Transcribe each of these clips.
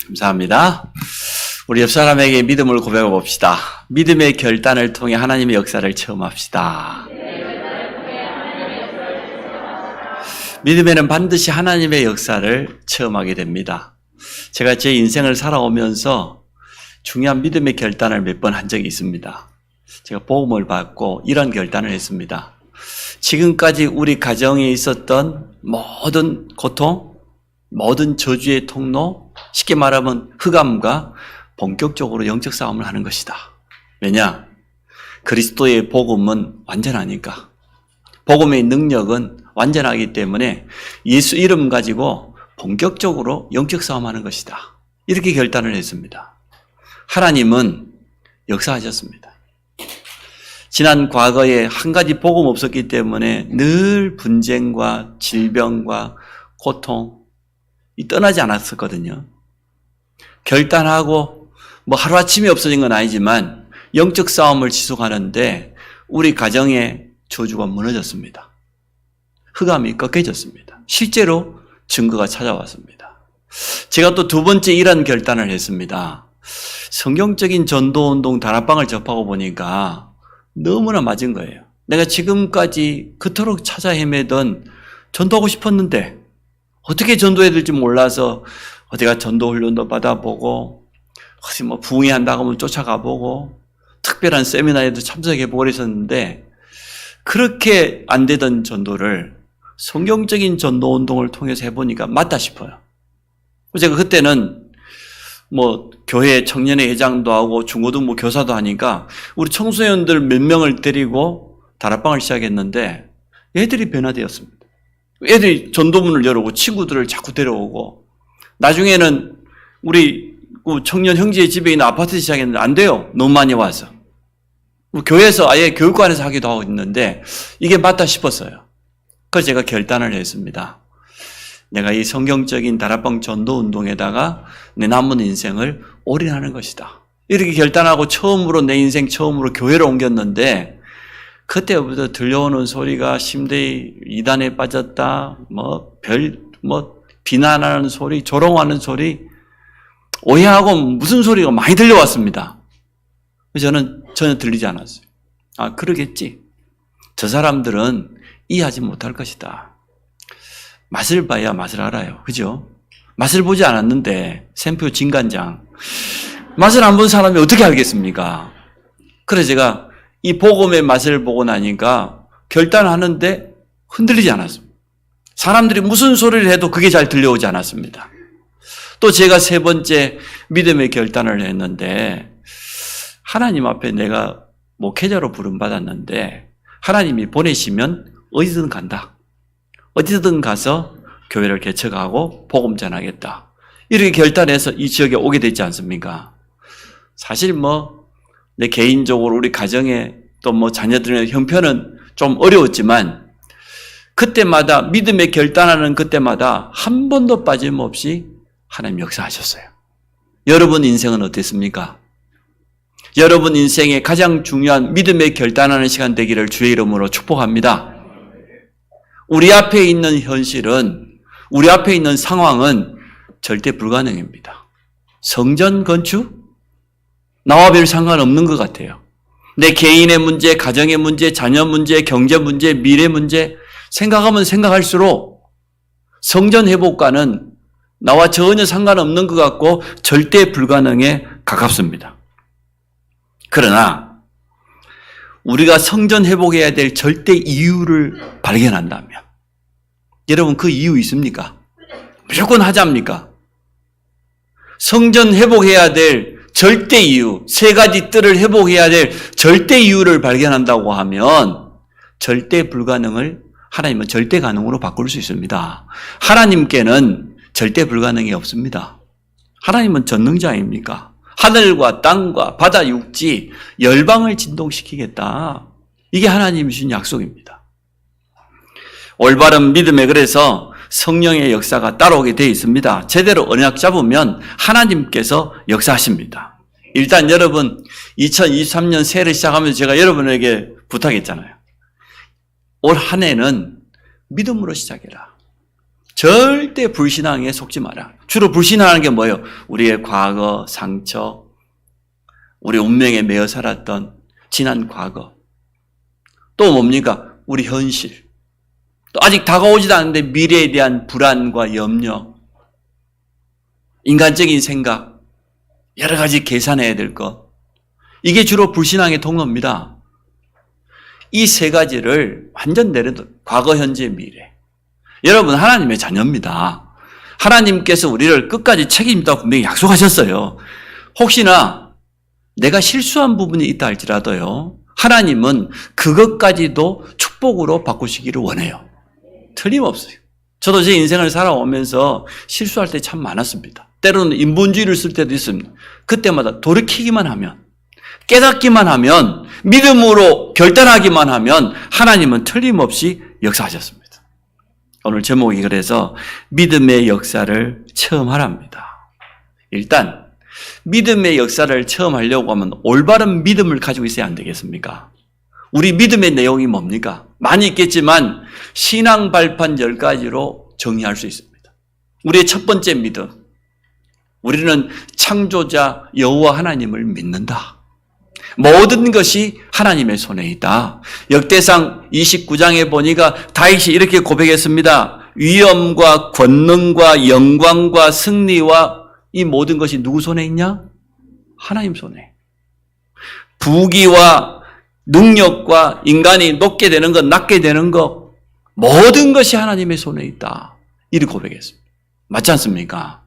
감사합니다. 우리 옆 사람에게 믿음을 고백해 봅시다. 믿음의 결단을 통해 하나님의 역사를 체험합시다. 믿음에는 반드시 하나님의 역사를 체험하게 됩니다. 제가 제 인생을 살아오면서 중요한 믿음의 결단을 몇 번 한 적이 있습니다. 제가 복음을 받고 이런 결단을 했습니다. 지금까지 우리 가정에 있었던 모든 고통, 모든 저주의 통로, 쉽게 말하면 흑암과 본격적으로 영적 싸움을 하는 것이다. 왜냐? 그리스도의 복음은 완전하니까. 복음의 능력은 완전하기 때문에 예수 이름 가지고 본격적으로 영적 싸움하는 것이다. 이렇게 결단을 했습니다. 하나님은 역사하셨습니다. 지난 과거에 한 가지 복음 없었기 때문에 늘 분쟁과 질병과 고통 떠나지 않았었거든요. 결단하고 하루아침에 없어진 건 아니지만 영적 싸움을 지속하는데 우리 가정의 저주가 무너졌습니다. 흑암이 꺾여졌습니다. 실제로 증거가 찾아왔습니다. 제가 또 두 번째 이런 결단을 했습니다. 성경적인 전도운동 다락방을 접하고 보니까 너무나 맞은 거예요. 내가 지금까지 그토록 찾아 헤매던 전도하고 싶었는데 어떻게 전도해야 될지 몰라서 어디가 전도 훈련도 받아보고 어디 부흥회 한다고 하면 쫓아가보고 특별한 세미나에도 참석해보고 그랬었는데 그렇게 안 되던 전도를 성경적인 전도 운동을 통해서 해보니까 맞다 싶어요. 제가 그때는 교회 청년회 회장도 하고 중고등부 교사도 하니까 우리 청소년들 몇 명을 데리고 다락방을 시작했는데 애들이 변화되었습니다. 애들이 전도문을 열어오고 친구들을 자꾸 데려오고 나중에는 우리 청년 형제의 집에 있는 아파트에 시작했는데 안 돼요. 너무 많이 와서. 교회에서 아예 교육관에서 하기도 하고 있는데 이게 맞다 싶었어요. 그래서 제가 결단을 했습니다. 내가 이 성경적인 다락방 전도 운동에다가 내 남은 인생을 올인하는 것이다. 이렇게 결단하고 내 인생 처음으로 교회를 옮겼는데 그때부터 들려오는 소리가 심대히 이단에 빠졌다, 비난하는 소리, 조롱하는 소리, 오해하고 무슨 소리가 많이 들려왔습니다. 저는 전혀 들리지 않았어요. 그러겠지. 저 사람들은 이해하지 못할 것이다. 맛을 봐야 맛을 알아요. 그죠? 맛을 보지 않았는데, 샘표 진간장. 맛을 안 본 사람이 어떻게 알겠습니까? 그래서 제가 이 복음의 맛을 보고 나니까 결단하는데 흔들리지 않았습니다. 사람들이 무슨 소리를 해도 그게 잘 들려오지 않았습니다. 또 제가 세 번째 믿음의 결단을 했는데 하나님 앞에 내가 목회자로 부름받았는데 하나님이 보내시면 어디든 간다. 어디든 가서 교회를 개척하고 복음 전하겠다. 이렇게 결단해서 이 지역에 오게 됐지 않습니까? 사실 내 개인적으로 우리 가정에 또 자녀들의 형편은 좀 어려웠지만 그때마다 믿음의 결단하는 그때마다 한 번도 빠짐없이 하나님 역사하셨어요. 여러분 인생은 어땠습니까? 여러분 인생의 가장 중요한 믿음의 결단하는 시간 되기를 주의 이름으로 축복합니다. 우리 앞에 있는 현실은, 우리 앞에 있는 상황은 절대 불가능입니다. 성전 건축? 나와 별 상관없는 것 같아요. 내 개인의 문제, 가정의 문제, 자녀 문제, 경제 문제, 미래 문제 생각하면 생각할수록 성전 회복과는 나와 전혀 상관없는 것 같고 절대 불가능에 가깝습니다. 그러나 우리가 성전 회복해야 될 절대 이유를 발견한다면 여러분 그 이유 있습니까? 무조건 하자입니까? 성전 회복해야 될 절대 이유, 세 가지 뜰을 회복해야 될 절대 이유를 발견한다고 하면 절대 불가능을 하나님은 절대 가능으로 바꿀 수 있습니다. 하나님께는 절대 불가능이 없습니다. 하나님은 전능자입니까? 하늘과 땅과 바다 육지, 열방을 진동시키겠다. 이게 하나님이 주신 약속입니다. 올바른 믿음에 그래서 성령의 역사가 따라오게 되어 있습니다. 제대로 언약 잡으면 하나님께서 역사하십니다. 일단 여러분 2023년 새해를 시작하면서 제가 여러분에게 부탁했잖아요. 올 한 해는 믿음으로 시작해라. 절대 불신앙에 속지 마라. 주로 불신하는 게 뭐예요? 우리의 과거, 상처, 우리 운명에 매여 살았던 지난 과거. 또 뭡니까? 우리 현실. 또 아직 다가오지도 않는데 미래에 대한 불안과 염려, 인간적인 생각, 여러 가지 계산해야 될 것. 이게 주로 불신앙의 통로입니다. 이 세 가지를 완전 내려둬. 과거, 현재, 미래. 여러분 하나님의 자녀입니다. 하나님께서 우리를 끝까지 책임진다고 분명히 약속하셨어요. 혹시나 내가 실수한 부분이 있다 할지라도요, 하나님은 그것까지도 축복으로 바꾸시기를 원해요. 틀림없어요. 저도 제 인생을 살아오면서 실수할 때 참 많았습니다. 때로는 인본주의를 쓸 때도 있습니다. 그때마다 돌이키기만 하면, 깨닫기만 하면, 믿음으로 결단하기만 하면 하나님은 틀림없이 역사하셨습니다. 오늘 제목이 그래서 믿음의 역사를 체험하랍니다. 일단 믿음의 역사를 체험하려고 하면 올바른 믿음을 가지고 있어야 안 되겠습니까? 우리 믿음의 내용이 뭡니까? 많이 있겠지만 신앙 발판 10가지로 정의할 수 있습니다. 우리의 첫 번째 믿음. 우리는 창조자 여호와 하나님을 믿는다. 모든 것이 하나님의 손에 있다. 역대상 29장에 보니까 다윗이 이렇게 고백했습니다. 위엄과 권능과 영광과 승리와 이 모든 것이 누구 손에 있냐? 하나님 손에. 부귀와 능력과 인간이 높게 되는 것, 낮게 되는 것, 모든 것이 하나님의 손에 있다. 이렇게 고백했습니다. 맞지 않습니까?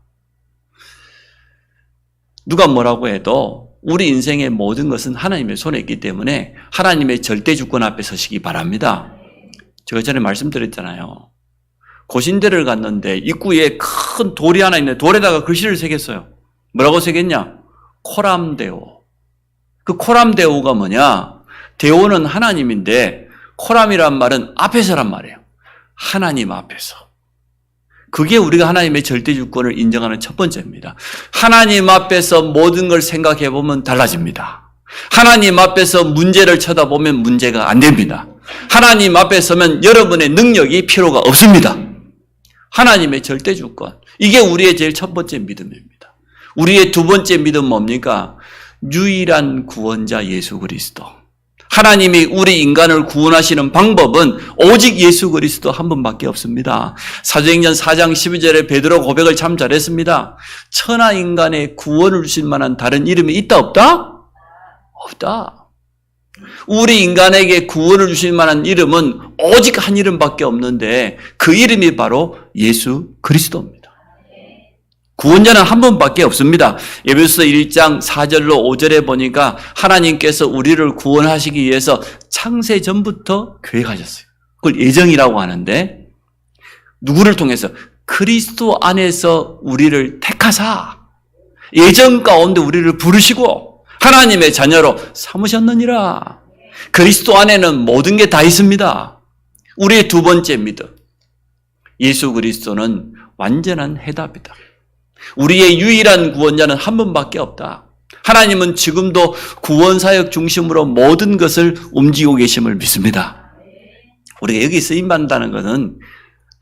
누가 뭐라고 해도 우리 인생의 모든 것은 하나님의 손에 있기 때문에 하나님의 절대 주권 앞에 서시기 바랍니다. 제가 전에 말씀드렸잖아요. 고신대를 갔는데 입구에 큰 돌이 하나 있는데 돌에다가 글씨를 새겼어요. 뭐라고 새겼냐? 코람데오. 그 코람데오가 뭐냐? 데오는 하나님인데 코람이란 말은 앞에서란 말이에요. 하나님 앞에서. 그게 우리가 하나님의 절대 주권을 인정하는 첫 번째입니다. 하나님 앞에서 모든 걸 생각해 보면 달라집니다. 하나님 앞에서 문제를 쳐다보면 문제가 안 됩니다. 하나님 앞에 서면 여러분의 능력이 필요가 없습니다. 하나님의 절대 주권. 이게 우리의 제일 첫 번째 믿음입니다. 우리의 두 번째 믿음 뭡니까? 유일한 구원자 예수 그리스도. 하나님이 우리 인간을 구원하시는 방법은 오직 예수 그리스도 한 분밖에 없습니다. 사도행전 4장 12절에 베드로 고백을 참 잘했습니다. 천하 인간의 구원을 주실 만한 다른 이름이 있다 없다? 없다. 우리 인간에게 구원을 주실 만한 이름은 오직 한 이름밖에 없는데 그 이름이 바로 예수 그리스도입니다. 구원자는 한 분밖에 없습니다. 에베소서 1장 4절로 5절에 보니까 하나님께서 우리를 구원하시기 위해서 창세 전부터 계획하셨어요. 그걸 예정이라고 하는데 누구를 통해서? 그리스도 안에서 우리를 택하사 예정 가운데 우리를 부르시고 하나님의 자녀로 삼으셨느니라. 그리스도 안에는 모든 게 다 있습니다. 우리의 두 번째 믿음. 예수 그리스도는 완전한 해답이다. 우리의 유일한 구원자는 한 분밖에 없다. 하나님은 지금도 구원사역 중심으로 모든 것을 움직이고 계심을 믿습니다. 우리가 여기 쓰임받는다는 것은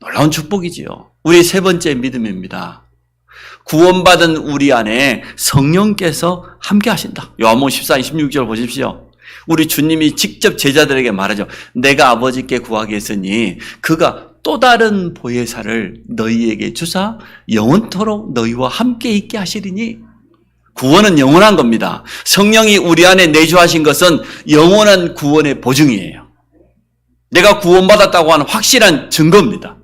놀라운 축복이지요. 우리의 세 번째 믿음입니다. 구원받은 우리 안에 성령께서 함께 하신다. 요한복음 14, 26절 보십시오. 우리 주님이 직접 제자들에게 말하죠. 내가 아버지께 구하겠으니 그가 또 다른 보혜사를 너희에게 주사 영원토록 너희와 함께 있게 하시리니. 구원은 영원한 겁니다. 성령이 우리 안에 내주하신 것은 영원한 구원의 보증이에요. 내가 구원받았다고 하는 확실한 증거입니다.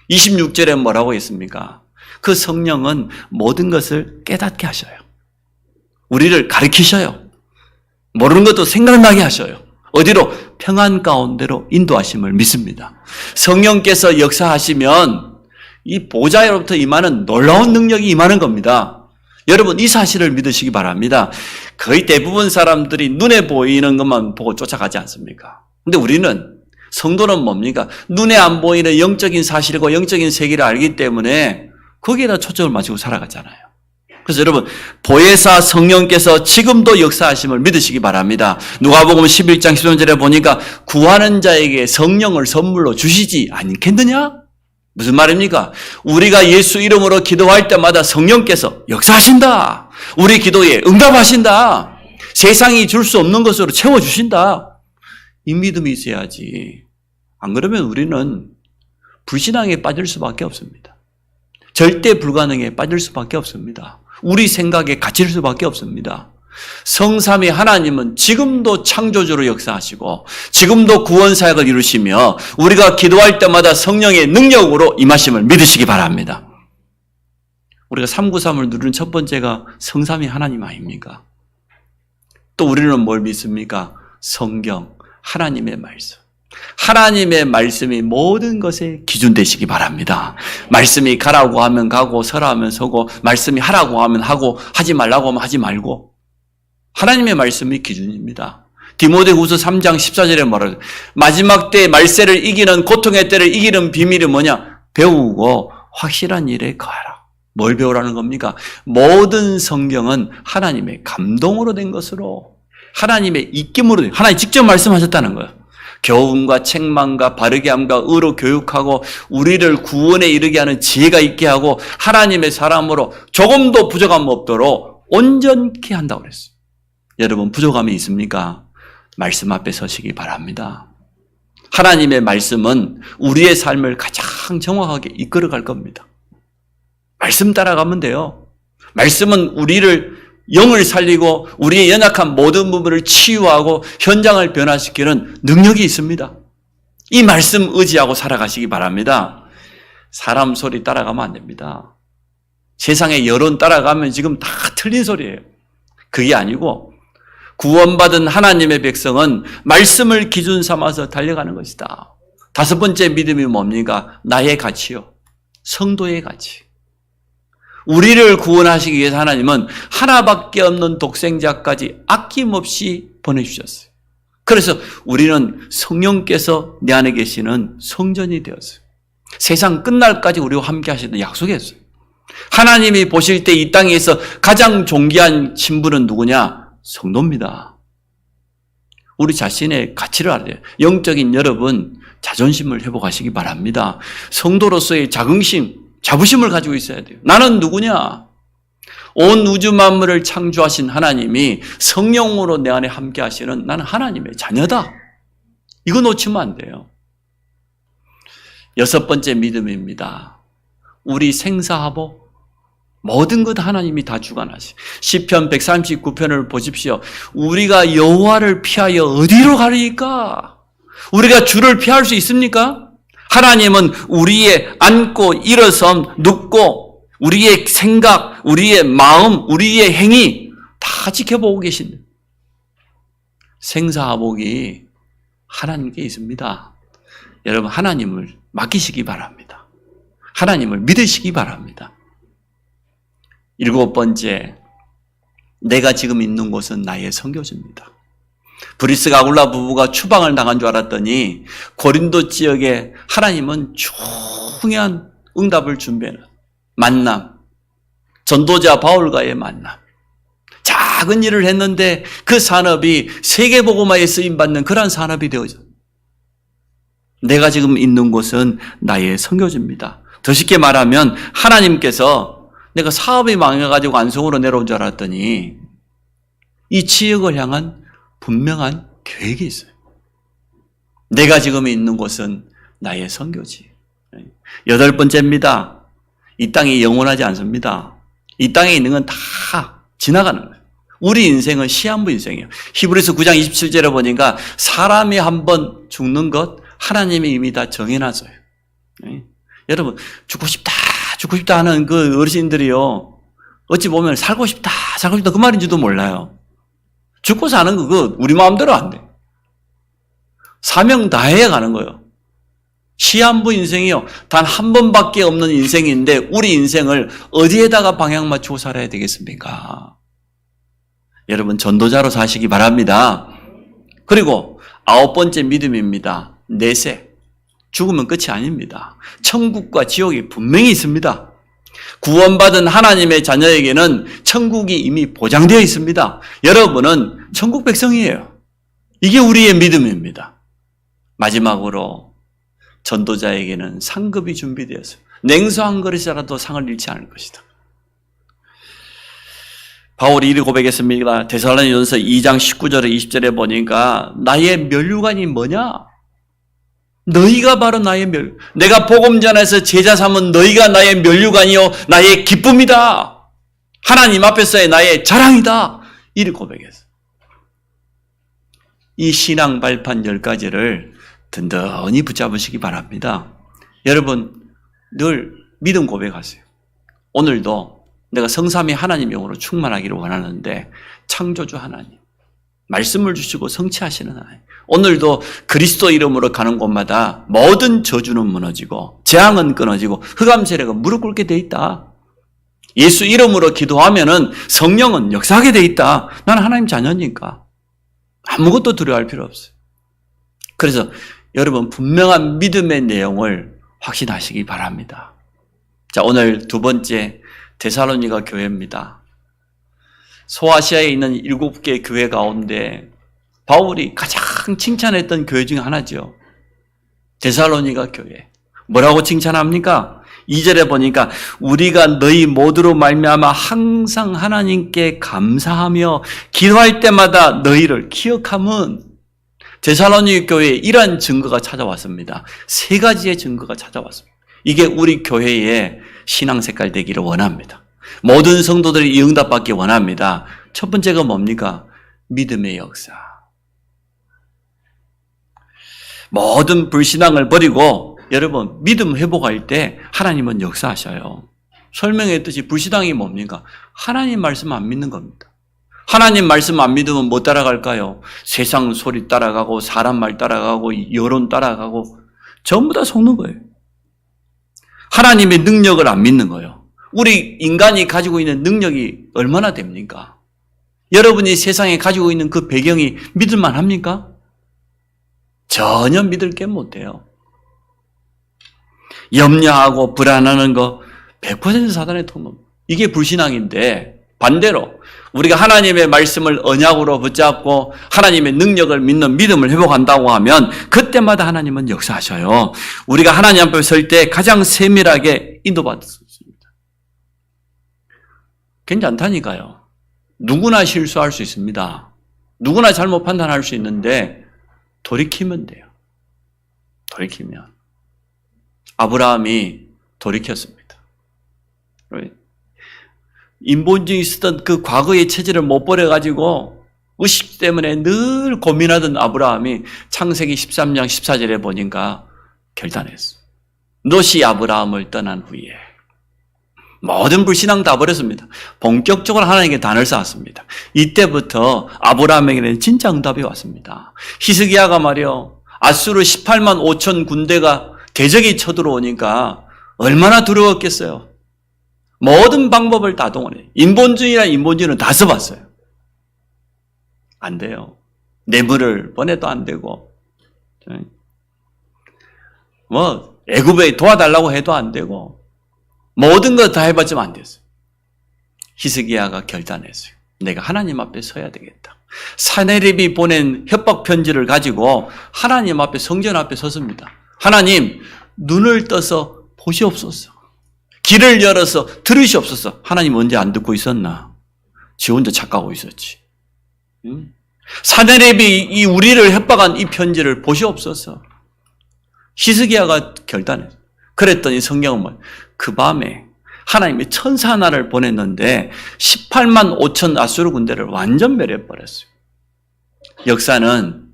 26절에 뭐라고 했습니까? 그 성령은 모든 것을 깨닫게 하셔요. 우리를 가르치셔요. 모르는 것도 생각나게 하셔요. 어디로? 평안 가운데로 인도하심을 믿습니다. 성령께서 역사하시면 이 보좌로부터 임하는 놀라운 능력이 임하는 겁니다. 여러분 이 사실을 믿으시기 바랍니다. 거의 대부분 사람들이 눈에 보이는 것만 보고 쫓아가지 않습니까? 근데 우리는 성도는 뭡니까? 눈에 안 보이는 영적인 사실과 영적인 세계를 알기 때문에 거기에다 초점을 맞추고 살아가잖아요. 그래서 여러분 보혜사 성령께서 지금도 역사하심을 믿으시기 바랍니다. 누가복음 11장 13절에 보니까 구하는 자에게 성령을 선물로 주시지 않겠느냐? 무슨 말입니까? 우리가 예수 이름으로 기도할 때마다 성령께서 역사하신다. 우리 기도에 응답하신다. 세상이 줄 수 없는 것으로 채워주신다. 이 믿음이 있어야지. 안 그러면 우리는 불신앙에 빠질 수밖에 없습니다. 절대 불가능에 빠질 수밖에 없습니다. 우리 생각에 갇힐 수밖에 없습니다. 성삼위 하나님은 지금도 창조주로 역사하시고 지금도 구원사역을 이루시며 우리가 기도할 때마다 성령의 능력으로 임하심을 믿으시기 바랍니다. 우리가 393을 누리는 첫 번째가 성삼위 하나님 아닙니까? 또 우리는 뭘 믿습니까? 성경, 하나님의 말씀. 하나님의 말씀이 모든 것의 기준 되시기 바랍니다. 말씀이 가라고 하면 가고 서라 하면 서고 말씀이 하라고 하면 하고 하지 말라고 하면 하지 말고 하나님의 말씀이 기준입니다. 디모데후서 3장 14절에 말하죠. 마지막 때 말세를 이기는 고통의 때를 이기는 비밀이 뭐냐? 배우고 확실한 일에 거하라. 뭘 배우라는 겁니까? 모든 성경은 하나님의 감동으로 된 것으로 하나님의 입김으로 하나님 직접 말씀하셨다는 거예요. 교훈과 책망과 바르게 함과 의로 교육하고 우리를 구원에 이르게 하는 지혜가 있게 하고 하나님의 사람으로 조금도 부족함 없도록 온전케 한다고 그랬어요. 여러분 부족함이 있습니까? 말씀 앞에 서시기 바랍니다. 하나님의 말씀은 우리의 삶을 가장 정확하게 이끌어갈 겁니다. 말씀 따라가면 돼요. 말씀은 우리를 영을 살리고 우리의 연약한 모든 부분을 치유하고 현장을 변화시키는 능력이 있습니다. 이 말씀 의지하고 살아가시기 바랍니다. 사람 소리 따라가면 안 됩니다. 세상의 여론 따라가면 지금 다 틀린 소리예요. 그게 아니고 구원받은 하나님의 백성은 말씀을 기준 삼아서 달려가는 것이다. 다섯 번째 믿음이 뭡니까? 나의 가치요. 성도의 가치. 우리를 구원하시기 위해서 하나님은 하나밖에 없는 독생자까지 아낌없이 보내주셨어요. 그래서 우리는 성령께서 내 안에 계시는 성전이 되었어요. 세상 끝날까지 우리와 함께 하시는 약속했어요. 하나님이 보실 때 이 땅에서 가장 존귀한 신분은 누구냐? 성도입니다. 우리 자신의 가치를 알아야 돼요. 영적인 여러분 자존심을 회복하시기 바랍니다. 성도로서의 자부심을 가지고 있어야 돼요. 나는 누구냐? 온 우주 만물을 창조하신 하나님이 성령으로 내 안에 함께 하시는 나는 하나님의 자녀다. 이거 놓치면 안 돼요. 여섯 번째 믿음입니다. 우리 생사하복 모든 것 하나님이 다 주관하시. 시편 139편을 보십시오. 우리가 여호와를 피하여 어디로 가리까? 우리가 주를 피할 수 있습니까? 하나님은 우리의 앉고 일어섬, 눕고 우리의 생각, 우리의 마음, 우리의 행위 다 지켜보고 계신다. 생사하복이 하나님께 있습니다. 여러분 하나님을 맡기시기 바랍니다. 하나님을 믿으시기 바랍니다. 일곱 번째, 내가 지금 있는 곳은 나의 선교지입니다. 브리스가 아굴라 부부가 추방을 당한 줄 알았더니 고린도 지역에 하나님은 중요한 응답을 준비하는 만남, 전도자 바울과의 만남. 작은 일을 했는데 그 산업이 세계복음화에 쓰임받는 그런 산업이 되어져. 내가 지금 있는 곳은 나의 선교지입니다. 더 쉽게 말하면 하나님께서 내가 사업이 망해가지고 안성으로 내려온 줄 알았더니 이 지역을 향한 분명한 계획이 있어요. 내가 지금 있는 곳은 나의 선교지. 여덟 번째입니다. 이 땅이 영원하지 않습니다. 이 땅에 있는 건 다 지나가는 거예요. 우리 인생은 시한부 인생이에요. 히브리서 9장 27절에 보니까 사람이 한번 죽는 것 하나님이 이미 다 정해놨어요. 여러분 죽고 싶다 하는 그 어르신들이요, 어찌 보면 살고 싶다 그 말인지도 몰라요. 죽고 사는 거 그거 우리 마음대로 안 돼. 사명 다해야 가는 거예요. 시한부 인생이요, 단 한 번밖에 없는 인생인데 우리 인생을 어디에다가 방향 맞추고 살아야 되겠습니까? 여러분 전도자로 사시기 바랍니다. 그리고 아홉 번째 믿음입니다. 내세. 죽으면 끝이 아닙니다. 천국과 지옥이 분명히 있습니다. 구원받은 하나님의 자녀에게는 천국이 이미 보장되어 있습니다. 여러분은 천국 백성이에요. 이게 우리의 믿음입니다. 마지막으로 전도자에게는 상급이 준비되었어요. 냉수 한 그릇이라도 상을 잃지 않을 것이다. 바울이 이리 고백했습니다. 데살로니가전서 2장 19절에 20절에 보니까 나의 면류관이 뭐냐? 너희가 바로 나의 내가 복음 전해서 제자 삼은 너희가 나의 면류관이요 나의 기쁨이다. 하나님 앞에서의 나의 자랑이다. 이리 고백했어요. 이 신앙 발판 10가지를 든든히 붙잡으시기 바랍니다. 여러분 늘 믿음 고백하세요. 오늘도 내가 성삼위 하나님 영으로 충만하기를 원하는데 창조주 하나님, 말씀을 주시고 성취하시는 하나님, 오늘도 그리스도 이름으로 가는 곳마다 모든 저주는 무너지고 재앙은 끊어지고 흑암 세력은 무릎 꿇게 돼 있다. 예수 이름으로 기도하면은 성령은 역사하게 돼 있다. 나는 하나님 자녀니까 아무것도 두려워할 필요 없어요. 그래서 여러분 분명한 믿음의 내용을 확신하시기 바랍니다. 자, 오늘 두 번째 데살로니가 교회입니다. 소아시아에 있는 7개 교회 가운데 바울이 가장 칭찬했던 교회 중에 하나죠. 데살로니가 교회. 뭐라고 칭찬합니까? 2절에 보니까 우리가 너희 모두로 말미암아 항상 하나님께 감사하며 기도할 때마다 너희를 기억함은 데살로니가 교회에 이러한 증거가 찾아왔습니다. 3가지의 증거가 찾아왔습니다. 이게 우리 교회의 신앙 색깔 되기를 원합니다. 모든 성도들이 이 응답받기 원합니다. 첫 번째가 뭡니까? 믿음의 역사. 모든 불신앙을 버리고 여러분 믿음 회복할 때 하나님은 역사하셔요. 설명했듯이 불신앙이 뭡니까? 하나님 말씀 안 믿는 겁니다. 하나님 말씀 안 믿으면 뭐 따라갈까요? 세상 소리 따라가고 사람 말 따라가고 여론 따라가고 전부 다 속는 거예요. 하나님의 능력을 안 믿는 거예요. 우리 인간이 가지고 있는 능력이 얼마나 됩니까? 여러분이 세상에 가지고 있는 그 배경이 믿을만 합니까? 전혀 믿을 게 못해요. 염려하고 불안하는 거 100% 사단의 통로입니다. 이게 불신앙인데 반대로 우리가 하나님의 말씀을 언약으로 붙잡고 하나님의 능력을 믿는 믿음을 회복한다고 하면 그때마다 하나님은 역사하셔요. 우리가 하나님 앞에 설 때 가장 세밀하게 인도받을 수 있습니다. 괜찮다니까요. 누구나 실수할 수 있습니다. 누구나 잘못 판단할 수 있는데 돌이키면 돼요. 돌이키면. 아브라함이 돌이켰습니다. 인본주의 쓰던 그 과거의 체질을 못 버려가지고 의식 때문에 늘 고민하던 아브라함이 창세기 13장 14절에 보니까 결단했어. 롯이 아브라함을 떠난 후에 모든 불신앙 다 버렸습니다. 본격적으로 하나님께 단을 쌓았습니다. 이때부터 아브라함에게는 진짜 응답이 왔습니다. 히스기야가 말이요, 아수르 18만 5천 군대가 대적이 쳐들어오니까 얼마나 두려웠겠어요. 모든 방법을 다 동원해. 인본주의란 인본주의는 다 써봤어요. 안 돼요. 뇌물을 보내도 안 되고, 애굽에 도와달라고 해도 안 되고, 모든 거 다 해봤지만 안 됐어요. 히스기야가 결단했어요. 내가 하나님 앞에 서야 되겠다. 사네립이 보낸 협박 편지를 가지고 하나님 앞에, 성전 앞에 섰습니다. 하나님, 눈을 떠서 보시옵소서. 길을 열어서 들으시옵소서. 하나님 언제 안 듣고 있었나? 지 혼자 착각하고 있었지. 사네립이 이 우리를 협박한 이 편지를 보시옵소서. 히스기야가 결단했어요. 그랬더니 성경은 뭐예요? 그 밤에 하나님이 천사 하나를 보냈는데 18만 5천 아수르 군대를 완전 멸해버렸어요. 역사는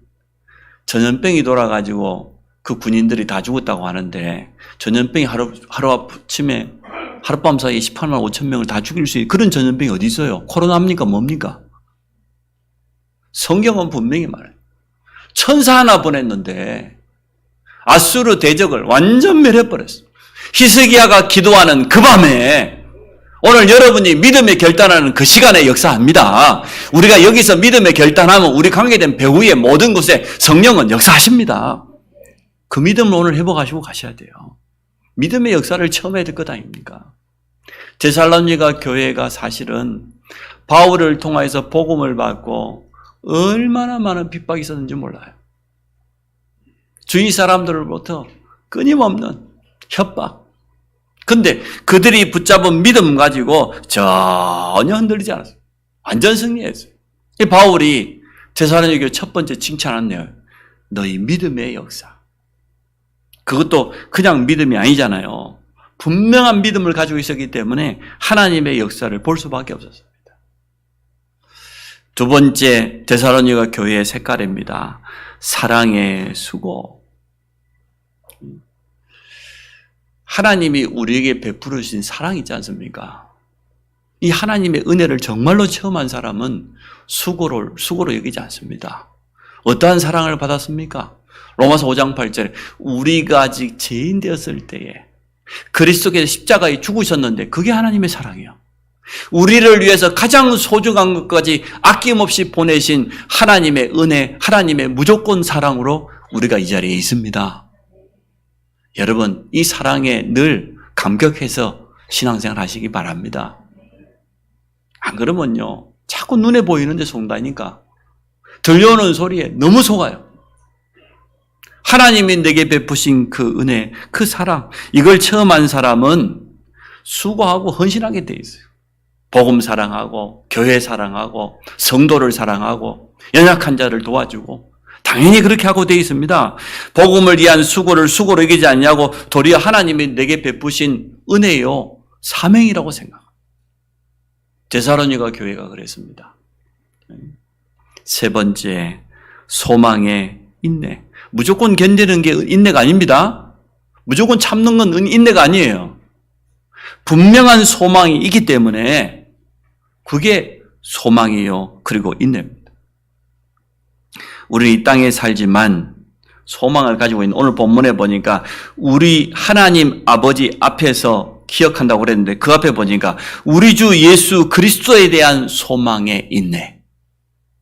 전염병이 돌아가지고 그 군인들이 다 죽었다고 하는데 전염병이 하룻밤 사이에 18만 5천 명을 다 죽일 수 있는 그런 전염병이 어디 있어요? 코로나입니까? 뭡니까? 성경은 분명히 말해요. 천사 하나 보냈는데 아수르 대적을 완전 멸해버렸어요. 히스기야가 기도하는 그 밤에 오늘 여러분이 믿음의 결단하는 그 시간에 역사합니다. 우리가 여기서 믿음의 결단하면 우리 관계된 배후의 모든 곳에 성령은 역사하십니다. 그 믿음을 오늘 회복하시고 가셔야 돼요. 믿음의 역사를 처음 해야 될 것 아닙니까? 데살로니가 교회가 사실은 바울을 통해서 복음을 받고 얼마나 많은 핍박이 있었는지 몰라요. 주위 사람들로부터 끊임없는 협박. 근데 그들이 붙잡은 믿음 가지고 전혀 흔들리지 않았어요. 완전 승리했어요. 이 바울이 데살로니가 첫 번째 칭찬한 내용, 너희 믿음의 역사. 그것도 그냥 믿음이 아니잖아요. 분명한 믿음을 가지고 있었기 때문에 하나님의 역사를 볼 수밖에 없었습니다. 두 번째 데살로니가 교회의 색깔입니다. 사랑의 수고. 하나님이 우리에게 베풀으신 사랑이 있지 않습니까? 이 하나님의 은혜를 정말로 체험한 사람은 수고로 여기지 않습니다. 어떠한 사랑을 받았습니까? 로마서 5장 8절에 우리가 아직 죄인 되었을 때에 그리스도께서 십자가에 죽으셨는데 그게 하나님의 사랑이에요. 우리를 위해서 가장 소중한 것까지 아낌없이 보내신 하나님의 은혜, 하나님의 무조건 사랑으로 우리가 이 자리에 있습니다. 여러분, 이 사랑에 늘 감격해서 신앙생활 하시기 바랍니다. 안 그러면요, 자꾸 눈에 보이는데 속는다니까. 들려오는 소리에 너무 속아요. 하나님이 내게 베푸신 그 은혜, 그 사랑, 이걸 체험한 사람은 수고하고 헌신하게 돼 있어요. 복음 사랑하고, 교회 사랑하고, 성도를 사랑하고, 연약한 자를 도와주고, 당연히 그렇게 하고 되어 있습니다. 복음을 위한 수고를 수고로 여기지 않냐고 도리어 하나님이 내게 베푸신 은혜요, 사명이라고 생각합니다. 데살로니가 교회가 그랬습니다. 세 번째, 소망의 인내. 무조건 견디는 게 인내가 아닙니다. 무조건 참는 건 인내가 아니에요. 분명한 소망이 있기 때문에 그게 소망이요, 그리고 인내입니다. 우리 이 땅에 살지만 소망을 가지고 있는, 오늘 본문에 보니까 우리 하나님 아버지 앞에서 기억한다고 그랬는데 그 앞에 보니까 우리 주 예수 그리스도에 대한 소망의 인내.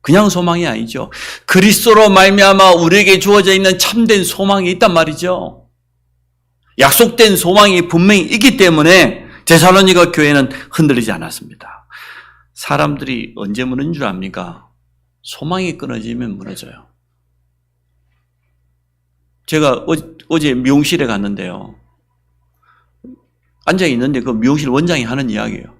그냥 소망이 아니죠. 그리스도로 말미암아 우리에게 주어져 있는 참된 소망이 있단 말이죠. 약속된 소망이 분명히 있기 때문에 데살로니가 교회는 흔들리지 않았습니다. 사람들이 언제 무너진 줄 압니까? 소망이 끊어지면 무너져요. 제가 어제 미용실에 갔는데요. 앉아있는데 그 미용실 원장이 하는 이야기예요.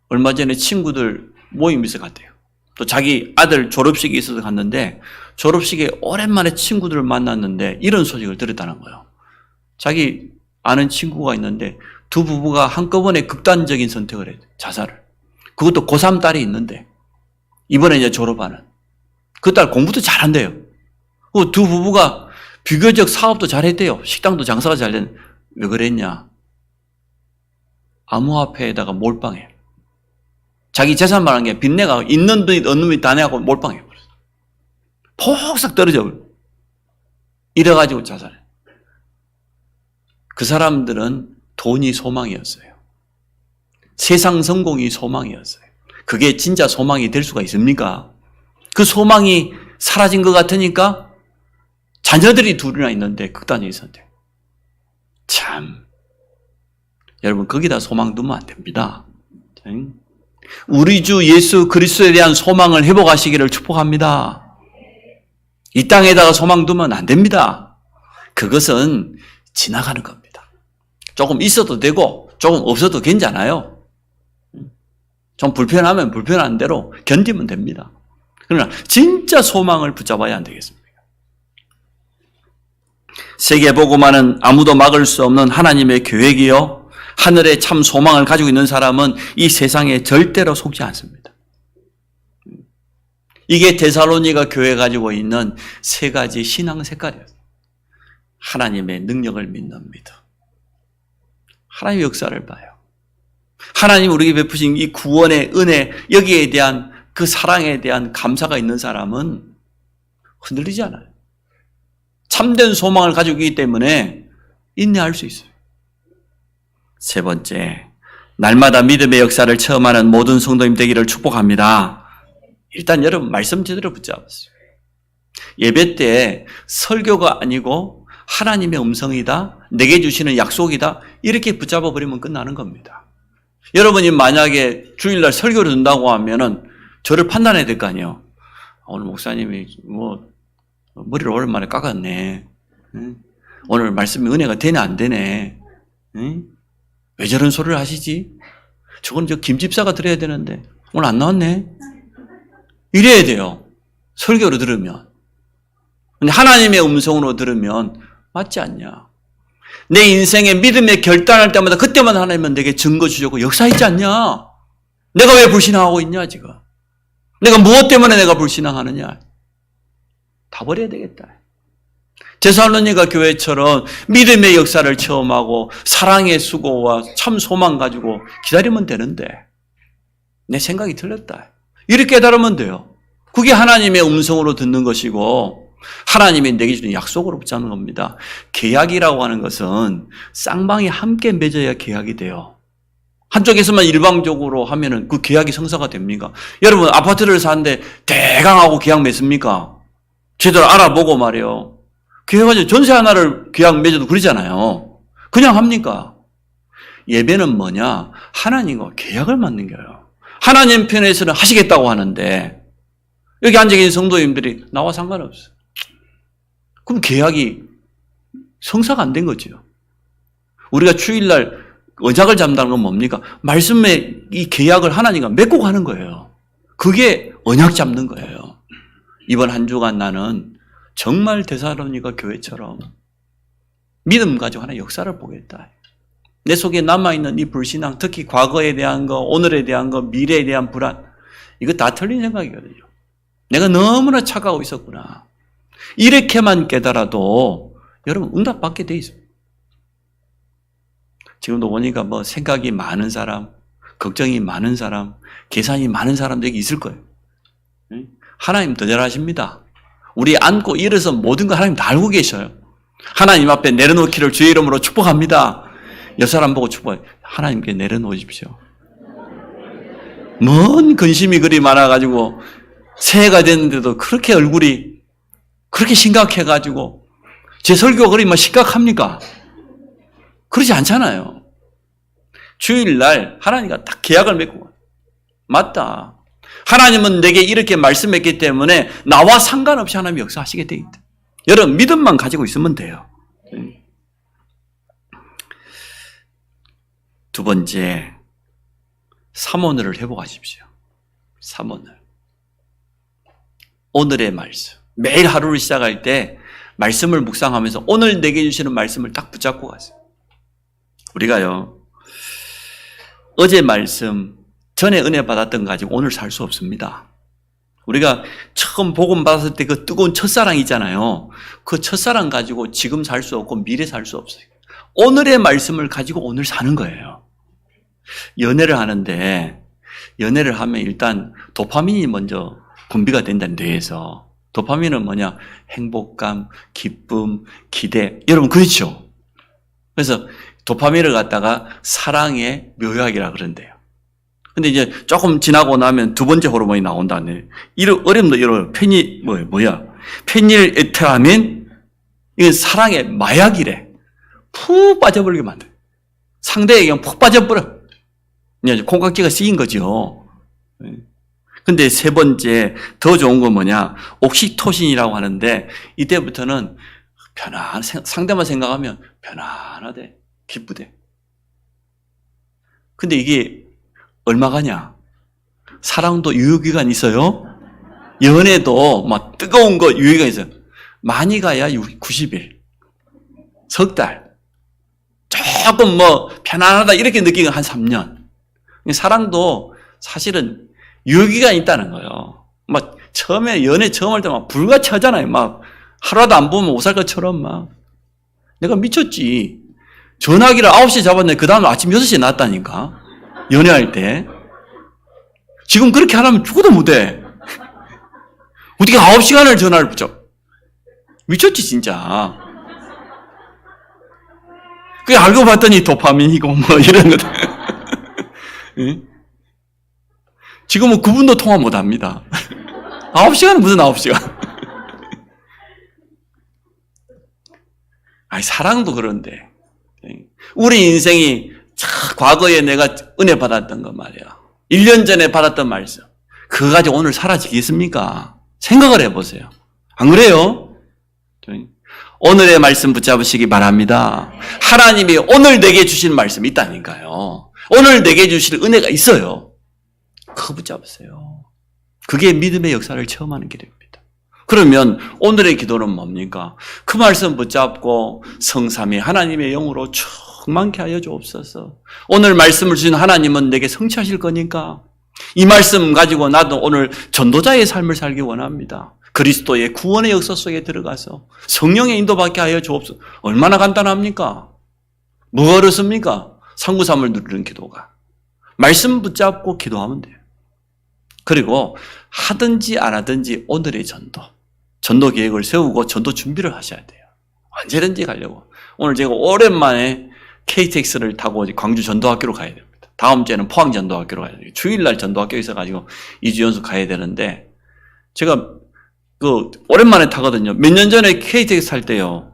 얼마 전에 친구들 모임 있어 갔대요. 또 자기 아들 졸업식이 있어서 갔는데 졸업식에 오랜만에 친구들을 만났는데 이런 소식을 들었다는 거예요. 자기 아는 친구가 있는데 두 부부가 한꺼번에 극단적인 선택을 해요. 자살을. 그것도 고3 딸이 있는데 이번에 이제 졸업하는. 그 딸 공부도 잘한대요. 그 두 부부가 비교적 사업도 잘했대요. 식당도 장사가 잘 됐는데 왜 그랬냐? 암호화폐에다가 몰빵해. 자기 재산만 한 게 빚내가 있는 돈 없는 돈 다 내고 몰빵해 버렸어. 폭삭 떨어져 버려. 이래가지고 자살해. 그 사람들은 돈이 소망이었어요. 세상 성공이 소망이었어요. 그게 진짜 소망이 될 수가 있습니까? 그 소망이 사라진 것 같으니까 자녀들이 둘이나 있는데 극단적인 선택. 참, 여러분 거기다 소망 두면 안 됩니다. 우리 주 예수 그리스도에 대한 소망을 회복하시기를 축복합니다. 이 땅에다가 소망 두면 안 됩니다. 그것은 지나가는 겁니다. 조금 있어도 되고 조금 없어도 괜찮아요. 좀 불편하면 불편한 대로 견디면 됩니다. 그러나 진짜 소망을 붙잡아야 안 되겠습니까? 세계복음화는 아무도 막을 수 없는 하나님의 계획이요, 하늘에 참 소망을 가지고 있는 사람은 이 세상에 절대로 속지 않습니다. 이게 데살로니가 교회가 가지고 있는 세 가지 신앙 색깔이었어요. 하나님의 능력을 믿는 믿음, 하나님의 역사를 봐요. 하나님 우리에게 베푸신 이 구원의 은혜, 여기에 대한 그 사랑에 대한 감사가 있는 사람은 흔들리지 않아요. 참된 소망을 가지고 있기 때문에 인내할 수 있어요. 세 번째, 날마다 믿음의 역사를 체험하는 모든 성도님 되기를 축복합니다. 일단 여러분 말씀 제대로 붙잡았어요. 예배 때 설교가 아니고 하나님의 음성이다, 내게 주시는 약속이다, 이렇게 붙잡아 버리면 끝나는 겁니다. 여러분이 만약에 주일날 설교를 듣는다고 하면은 저를 판단해야 될 거 아니에요. 오늘 목사님이 머리를 오랜만에 깎았네. 오늘 말씀이 은혜가 되네 안 되네. 응? 왜 저런 소리를 하시지? 저건 저 김집사가 들어야 되는데 오늘 안 나왔네. 이래야 돼요. 설교로 들으면. 근데 하나님의 음성으로 들으면 맞지 않냐? 내 인생의 믿음의 결단할 때마다 그때마다 하나님은 내게 증거 주려고 역사했지 않냐? 내가 왜 불신앙하고 있냐 지금? 내가 무엇 때문에 내가 불신앙하느냐? 다 버려야 되겠다. 데살로니가 교회처럼 믿음의 역사를 체험하고 사랑의 수고와 참 소망 가지고 기다리면 되는데 내 생각이 틀렸다. 이렇게 깨달으면 돼요. 그게 하나님의 음성으로 듣는 것이고 하나님이 내게 주는 약속으로 붙잡는 겁니다. 계약이라고 하는 것은 쌍방이 함께 맺어야 계약이 돼요. 한쪽에서만 일방적으로 하면은 그 계약이 성사가 됩니까? 여러분 아파트를 사는데 대강하고 계약 맺습니까? 제대로 알아보고 말이요. 계획하지 전세 하나를 계약 맺어도 그러잖아요. 그냥 합니까? 예배는 뭐냐? 하나님과 계약을 맺는 거예요. 하나님 편에서는 하시겠다고 하는데 여기 앉아계신 성도님들이 나와 상관없어요. 그럼 계약이 성사가 안 된 거죠. 우리가 주일날 언약을 잡는다는 건 뭡니까? 말씀의 이 계약을 하나님과 맺고 가는 거예요. 그게 언약 잡는 거예요. 이번 한 주간 나는 정말 데살로니가 교회처럼 믿음 가지고 하나의 역사를 보겠다. 내 속에 남아있는 이 불신앙, 특히 과거에 대한 거, 오늘에 대한 거, 미래에 대한 불안, 이거 다 틀린 생각이거든요. 내가 너무나 착각하고 있었구나. 이렇게만 깨달아도 여러분 응답받게 돼 있습니다. 지금도 보니까 뭐 생각이 많은 사람, 걱정이 많은 사람, 계산이 많은 사람들이 있을 거예요. 하나님 더 잘하십니다. 우리 안고 일어서 모든 거 하나님 다 알고 계셔요. 하나님 앞에 내려놓기를 주의 이름으로 축복합니다. 옆 사람 보고 축복해요. 하나님께 내려놓으십시오. 뭔 근심이 그리 많아가지고 새해가 됐는데도 그렇게 얼굴이 그렇게 심각해가지고 제 설교 그리 뭐 심각합니까? 그러지 않잖아요. 주일날 하나님과 딱 계약을 맺고 맞다. 하나님은 내게 이렇게 말씀했기 때문에 나와 상관없이 하나님이 역사하시게 돼 있다. 여러분 믿음만 가지고 있으면 돼요. 두 번째, 삼오늘을 회복하십시오. 삼오늘. 오늘의 말씀. 매일 하루를 시작할 때 말씀을 묵상하면서 오늘 내게 주시는 말씀을 딱 붙잡고 가세요. 우리가요, 어제 말씀, 전에 은혜 받았던 거 가지고 오늘 살 수 없습니다. 우리가 처음 복음 받았을 때 그 뜨거운 첫사랑 있잖아요. 그 첫사랑 가지고 지금 살 수 없고 미래 살 수 없어요. 오늘의 말씀을 가지고 오늘 사는 거예요. 연애를 하는데 연애를 하면 일단 도파민이 먼저 분비가 된다는 뇌에서. 도파민은 뭐냐? 행복감, 기쁨, 기대. 여러분 그렇죠? 그래서 도파민을 갖다가 사랑의 묘약이라 그런대요. 근데 이제 조금 지나고 나면 두 번째 호르몬이 나온다네. 이런 어림도 이런 페닐에테라민? 이건 사랑의 마약이래. 푹 빠져버리게 만들어. 상대에게 그냥 푹 빠져버려. 이제 콩깍지가 씌인 거죠. 근데 세 번째 더 좋은 건 뭐냐? 옥시토신이라고 하는데 이때부터는 상대만 생각하면 편안하대. 기쁘대. 근데 이게 얼마 가냐? 사랑도 유효기간 있어요. 연애도 막 뜨거운 거 유효기간 있어요. 많이 가야 90일. 석 달. 조금 뭐 편안하다 이렇게 느끼는 한 3년. 사랑도 사실은 유효기간이 있다는 거예요. 막 처음에 연애 처음 할 때 막 불같이 하잖아요. 막 하루라도 안 보면 못 살 것처럼 막. 내가 미쳤지. 전화기를 9시에 잡았는데 그 다음 아침 6시에 났다니까. 연애할 때. 지금 그렇게 하려면 죽어도 못해. 어떻게 9시간을 전화를 붙여. 미쳤지 진짜. 그게 알고 봤더니 도파민이고 뭐 이런 것들. 응? 지금은 그분도 통화 못 합니다. 9시간은 무슨 9시간. 아니, 사랑도 그런데. 우리 인생이 과거에 내가 은혜 받았던 거 말이야. 1년 전에 받았던 말씀. 그거 가지고 오늘 사라지겠습니까? 생각을 해보세요. 안 그래요? 오늘의 말씀 붙잡으시기 바랍니다. 하나님이 오늘 내게 주신 말씀이 있다니까요. 오늘 내게 주실 은혜가 있어요. 그거 붙잡으세요. 그게 믿음의 역사를 체험하는 길입니다. 그러면 오늘의 기도는 뭡니까? 그 말씀 붙잡고 성삼위 하나님의 영으로 충만케 하여 주옵소서. 오늘 말씀을 주신 하나님은 내게 성취하실 거니까 이 말씀 가지고 나도 오늘 전도자의 삶을 살기 원합니다. 그리스도의 구원의 역사 속에 들어가서 성령의 인도받게 하여 주옵소서. 얼마나 간단합니까? 뭐가 어렵습니까? 상구삼을 누리는 기도가. 말씀 붙잡고 기도하면 돼요. 그리고 하든지 안 하든지 오늘의 전도 계획을 세우고 전도 준비를 하셔야 돼요. 언제든지 가려고. 오늘 제가 오랜만에 KTX를 타고 광주 전도학교로 가야 됩니다. 다음 주에는 포항 전도학교로 가야 돼요. 주일날 전도학교에 있어가지고 2주 연속 가야 되는데 제가 오랜만에 타거든요. 몇 년 전에 KTX 탈 때요.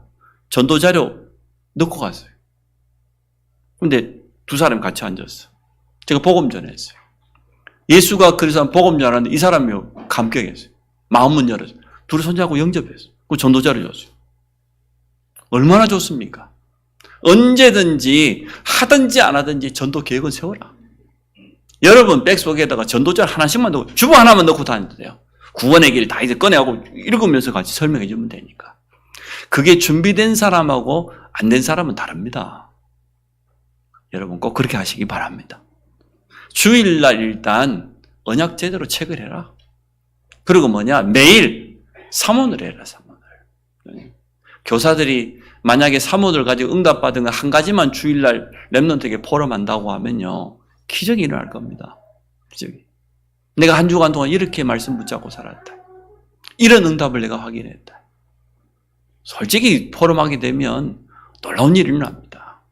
전도 자료 넣고 갔어요. 근데 두 사람이 같이 앉았어. 제가 복음 전했어요. 예수가 그래서 복음 전하는데 이 사람이 감격했어요. 마음문 열었어요. 둘이 손잡고 영접했어요. 그 전도 자료 줬어요. 얼마나 좋습니까? 언제든지 하든지 안 하든지 전도 계획은 세워라. 여러분 백속에다가 전도자 하나씩만 넣고 주보 하나만 넣고 다녀도 돼요. 구원의 길 다 이제 꺼내고 읽으면서 같이 설명해 주면 되니까. 그게 준비된 사람하고 안 된 사람은 다릅니다. 여러분 꼭 그렇게 하시기 바랍니다. 주일날 일단 언약 제대로 책을 해라. 그리고 매일 사문을 해라. 사문을. 교사들이 만약에 사문을 가지고 응답받은 거 한 가지만 주일날 랩런트에게 포럼한다고 하면요. 기적이 일어날 겁니다. 기적이. 내가 한 주간 동안 이렇게 말씀 붙잡고 살았다. 이런 응답을 내가 확인했다. 솔직히 포럼하게 되면 놀라운 일이 일어납니다.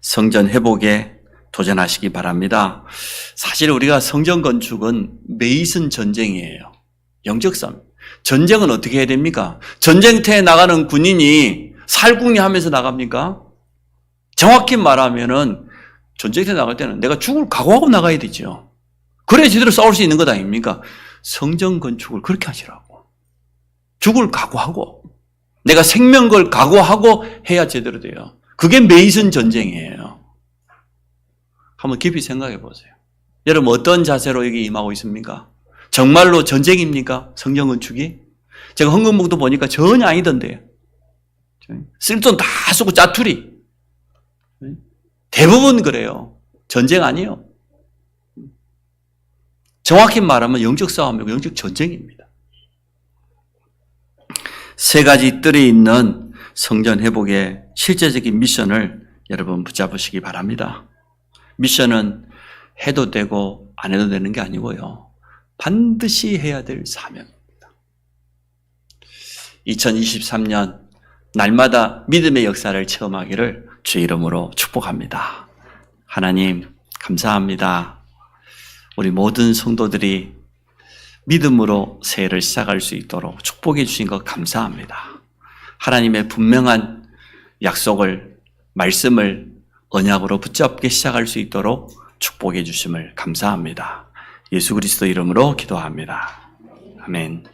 성전 회복에 도전하시기 바랍니다. 사실 우리가 성전 건축은 메이슨 전쟁이에요. 영적 싸움. 전쟁은 어떻게 해야 됩니까? 전쟁터에 나가는 군인이 살궁리 하면서 나갑니까? 정확히 말하면은 전쟁터에 나갈 때는 내가 죽을 각오하고 나가야 되죠. 그래야 제대로 싸울 수 있는 것 아닙니까? 성전 건축을 그렇게 하시라고. 죽을 각오하고 내가 생명 걸 각오하고 해야 제대로 돼요. 그게 메이슨 전쟁이에요. 한번 깊이 생각해 보세요. 여러분 어떤 자세로 여기 임하고 있습니까? 정말로 전쟁입니까? 성전 건축이? 제가 헌금목도 보니까 전혀 아니던데요. 쓸 돈 다 쓰고 짜투리. 대부분 그래요. 전쟁 아니에요. 정확히 말하면 영적 싸움이고 영적 전쟁입니다. 세 가지 뜰이 있는 성전 회복의 실제적인 미션을 여러분 붙잡으시기 바랍니다. 미션은 해도 되고 안 해도 되는 게 아니고요. 반드시 해야 될 사명입니다. 2023년 날마다 믿음의 역사를 체험하기를 주의 이름으로 축복합니다. 하나님 감사합니다. 우리 모든 성도들이 믿음으로 새해를 시작할 수 있도록 축복해 주신 것 감사합니다. 하나님의 분명한 약속을, 말씀을 언약으로 붙잡게 시작할 수 있도록 축복해 주심을 감사합니다. 예수 그리스도 이름으로 기도합니다. 아멘.